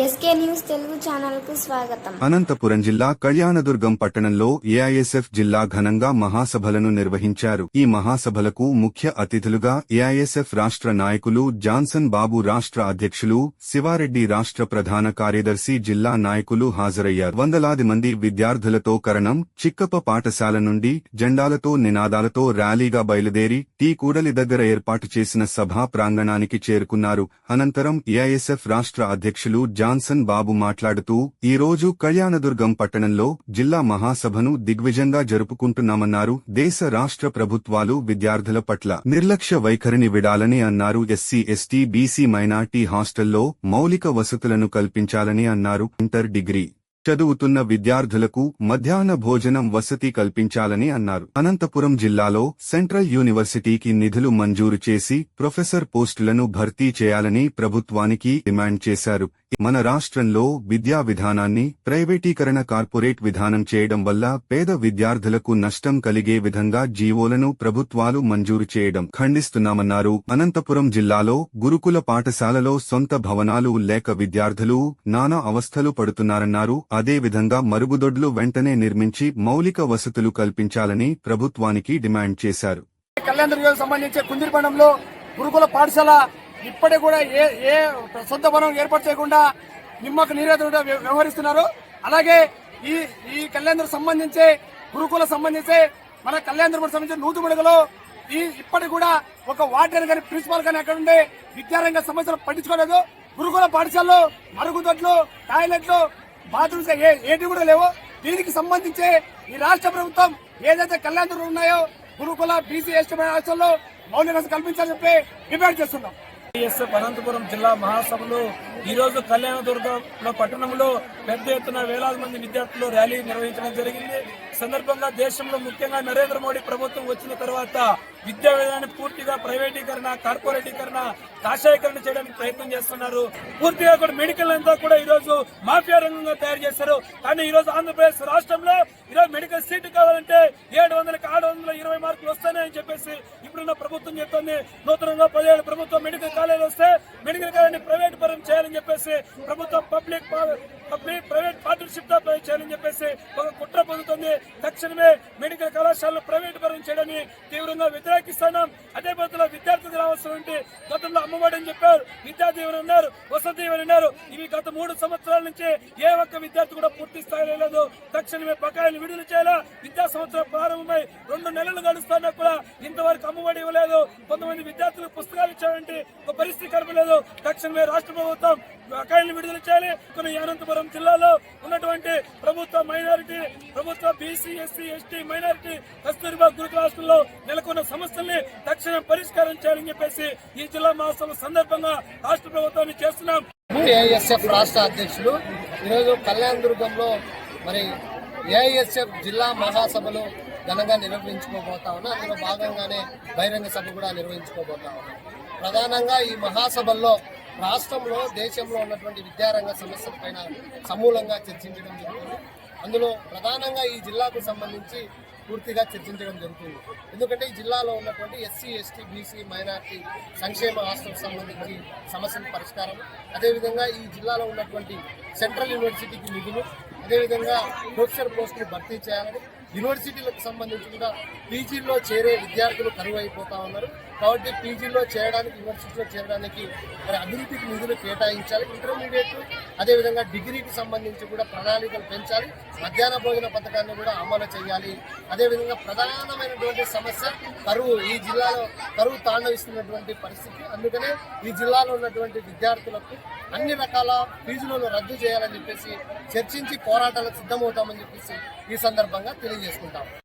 SK news Telugu channel కు స్వాగతం. అనంతపురం జిల్లా కళ్యాణదుర్గం పట్టణంలో ఏఐఎస్ఎఫ్ జిల్లా ఘనంగా మహాసభలను నిర్వహించారు. ఈ మహాసభలకు ముఖ్య అతిథులుగా ఏఐఎస్ఎఫ్ రాష్ట్ర నాయకులు జాన్సన్ బాబు, రాష్ట్ర అధ్యక్షులు శివారెడ్డి, రాష్ట్ర ప్రధాన కార్యదర్శి, జిల్లా నాయకులు హాజరయ్యారు. వందలాది మంది విద్యార్థులతో కరణం చిక్కప్ప పాఠశాల నుండి జెండాలతో, నినాదాలతో ర్యాలీగా బయలుదేరి టీ కూడలి దగ్గర ఏర్పాటు చేసిన సభా ప్రాంగణానికి చేరుకున్నారు. అనంతరం ఏఐఎస్ఎఫ్ రాష్ట్ర అధ్యక్షులు జాన్సన్ బాబు మాట్లాడుతూ, ఈ రోజు కళ్యాణదుర్గం పట్టణంలో జిల్లా మహాసభను దిగ్విజయంగా జరుపుకుంటున్నామన్నారు. దేశ రాష్ట్ర ప్రభుత్వాలు విద్యార్థుల పట్ల నిర్లక్ష్య వైఖరిని విడాలని అన్నారు. ఎస్సీ, ఎస్టీ, బీసీ, మైనార్టీ హాస్టల్లో మౌలిక వసతులను కల్పించాలని అన్నారు. ఇంటర్, డిగ్రీ చదువుతున్న విద్యార్థులకు మధ్యాహ్న భోజనం వసతి కల్పించాలని అన్నారు. అనంతపురం జిల్లాలో సెంట్రల్ యూనివర్సిటీకి నిధులు మంజూరు చేసి ప్రొఫెసర్ పోస్టులను భర్తీ చేయాలని ప్రభుత్వానికి డిమాండ్ చేశారు. మన రాష్ట్రంలో విద్యా విధానాన్ని ప్రైవేటీకరణ, కార్పొరేట్ విధానం చేయడం వల్ల పేద విద్యార్థులకు నష్టం కలిగే విధంగా జీవోలను ప్రభుత్వాలు మంజూరు చేయడం ఖండిస్తున్నామన్నారు. అనంతపురం జిల్లాలో గురుకుల పాఠశాలలో సొంత భవనాలు లేక విద్యార్థులు నానా అవస్థలు పడుతున్నారన్నారు. అదేవిధంగా మరుగుదొడ్లు వెంటనే నిర్మించి మౌలిక వసతులు కల్పించాలని ప్రభుత్వానికి డిమాండ్ చేశారు. కళ్యాణదుర్గం సంబంధించి కుందిరిపండంలో గురుకుల పాఠశాల ఇప్పటికి కూడా ఏ సొంత భవనం ఏర్పాటు చేయకుండా నిమ్మకు నీరెదురుగా వ్యవహరిస్తున్నారు. అలాగే ఈ కళ్యాణదుర్గం సంబంధించి గురుకుల సంబంధించి మన కళ్యాణదుర్గం సంబంధించి నూతుముడుగలో ఇప్పటికి కూడా ఒక వార్డెన్ కానీ ప్రిన్సిపాల్ కానీ అక్కడ ఉండే విద్యారంగ సమస్యలు పట్టించుకోలేదు. గురుకుల పాఠశాలలో మరుగుదొడ్లు, టాయిలెట్లు, బాత్రూమ్స్ ఏటి కూడా లేవు. దీనికి సంబంధించి ఈ రాష్ట్ర ప్రభుత్వం ఏదైతే కళ్యాణదుర్గం ఉన్నాయో గురుకుల, బీసీ, ఎస్టీ హాస్టల్లో మౌలిక వసతులు కల్పించాలని చెప్పి డిమాండ్ చేస్తున్నాం. అనంతపురం జిల్లా మహాసభలు ఈ రోజు కళ్యాణదుర్గంలో పట్టణంలో పెద్ద ఎత్తున వేలాది మంది విద్యార్థులు ర్యాలీ నిర్వహించడం జరిగింది. సందర్భంగా దేశంలో ముఖ్యంగా నరేంద్ర మోడీ ప్రభుత్వం వచ్చిన తర్వాత విద్యా విధానాన్ని పూర్తిగా ప్రైవేటీకరణ, కార్పొరేటీకరణ, కాషాయీకరణ చేయడానికి ప్రయత్నం చేస్తున్నారు. పూర్తిగా కూడా మెడికల్ అంతా కూడా ఈ రోజు మాఫియా రంగంగా తయారు చేశారు. కానీ ఈ రోజు ఆంధ్రప్రదేశ్ రాష్ట్రంలో ఈరోజు మెడికల్ సీటు కావాలంటే 700కి 620 మార్కులు వస్తాయని చెప్పేసి ఇప్పుడున్న ప్రభుత్వం చెప్తోంది. నూతనంగా 17 ప్రభుత్వం మెడికల్ కాలేజీలు వస్తే మెడికల్ కాలేజీని ప్రైవేట్ పరం చేయాలని చెప్పేసి ప్రభుత్వం పబ్లిక్ ప్రైవేట్ పార్ట్నర్షిప్ తో చేయాలని చెప్పేసి ఒక కుట్ర పొందుతుంది. తక్షణమే మెడికల్ కళాశాలను ప్రైవేట్ పరం చేయడాన్ని తీవ్రంగా వ్యతిరేకిస్తున్నాం. అదే పద్ధతిలో విద్యార్థులకు రావాల్సిన గతంలో అమ్మఒడి అని చెప్పారు, విద్యా దీవెన అన్నారు, వసతి దీవెన అన్నారు. ఇవి గత 3 సంవత్సరాల నుంచి ఏ ఒక్క విద్యార్థి కూడా పూర్తి స్థాయిలో లేదు. తక్షణమే బకాయిలు విడుదల చేయాలా. విద్యా సంవత్సరం ప్రారంభమై 2 నెలలు గడుస్తున్నా కూడా ఇంతవరకు అమ్మఒడి ఇవ్వలేదు. కొంతమంది విద్యార్థులకు పుస్తకాలు ఇచ్చారంటే ఒక పరిస్థితి కనపలేదు. తక్షణమే రాష్ట్ర ప్రభుత్వం బకాయిలను విడుదల చేయాలి. కొన్ని అనంతపురం జిల్లాలో ఉన్నటువంటి ప్రభుత్వ మైనారిటీ, ప్రభుత్వ BC, SC, ST, minority Kasturba గురుకుల హాస్టల్లో నెలకొన్న సమస్యల్ని తక్షణం పరిష్కారం చేయాలని చెప్పేసి ఈ జిల్లా మహాసభ సందర్భంగా రాష్ట్ర ప్రభుత్వాన్ని చేస్తున్నాం. ఏఐఎస్ఎఫ్ రాష్ట్ర అధ్యక్షులు ఈరోజు కళ్యాణదుర్గంలో మరి ఏఐఎస్ఎఫ్ జిల్లా మహాసభలు ఘనంగా నిర్వహించుకోబోతా ఉన్నా. అందులో భాగంగానే బహిరంగ సభ కూడా నిర్వహించుకోబోతా ఉన్నాం. ప్రధానంగా ఈ మహాసభల్లో రాష్ట్రంలో, దేశంలో ఉన్నటువంటి విద్యారంగ సమస్యలపైన సమూలంగా చర్చించడం జరుగుతుంది. అందులో ప్రధానంగా ఈ జిల్లాకు సంబంధించి పూర్తిగా చర్చించడం జరుగుతుంది. ఎందుకంటే ఈ జిల్లాలో ఉన్నటువంటి ఎస్సీ, ఎస్టీ, బీసీ, మైనార్టీ సంక్షేమ హాస్టల్ సంబంధించి సమస్యల పరిష్కారం, అదేవిధంగా ఈ జిల్లాలో ఉన్నటువంటి సెంట్రల్ యూనివర్సిటీకి నిధులు, అదేవిధంగా ప్రొఫెసర్ పోస్టులు భర్తీ చేయాలని, యూనివర్సిటీలకు సంబంధించి కూడా పీజీల్లో చేరే విద్యార్థులు కరువు అయిపోతా ఉన్నారు. కాబట్టి పీజీల్లో చేయడానికి, యూనివర్సిటీలో చేరడానికి మరి అభివృద్ధికి నిధులు కేటాయించాలి. ఇంటర్మీడియట్, అదేవిధంగా డిగ్రీకి సంబంధించి కూడా ప్రణాళికలు పెంచాలి. మధ్యాహ్న భోజన పథకాన్ని కూడా అమలు చేయాలి. అదేవిధంగా ప్రధానమైనటువంటి సమస్య కరువు. ఈ జిల్లాలో కరువు తాండవిస్తున్నటువంటి పరిస్థితి. అందుకనే ఈ జిల్లాలో ఉన్నటువంటి విద్యార్థులకు అన్ని రకాల ఫీజులను రద్దు చేయాలని చెప్పేసి చర్చించి పోరాటాలకు సిద్ధమవుతామని చెప్పేసి ఈ సందర్భంగా తెలియజేసుకుంటాం.